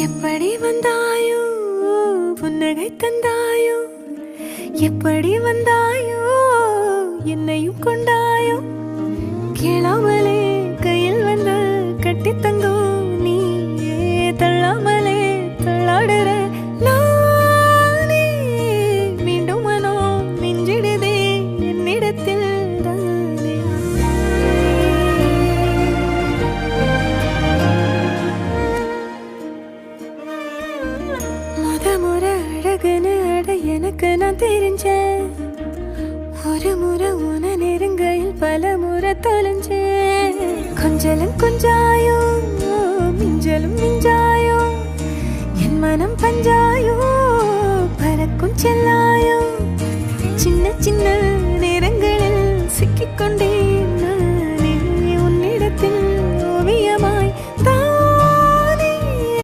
எப்படி வந்தாயோ புன்னகை தந்தாயோ எப்படி வந்தாயோ என்னையும் கொண்டாயோ கேளாமலே கையில் வந்து கட்டி தங்கும் நீயே தள்ளாமலே தள்ளாடுற நானே மீண்டும் மனம் மிஞ்சிடுதே என்னிடத்தில் தானே முறை அழகுன்னு அட எனக்கு நான் தெரிஞ்சேன் ஒரு முறை உன நெருங்கையில் பல முறை தொலைஞ்சேன் கொஞ்சலும் கொஞ்சாயோ மிஞ்சலும் மிஞ்சாயோ என் மனம் பஞ்சா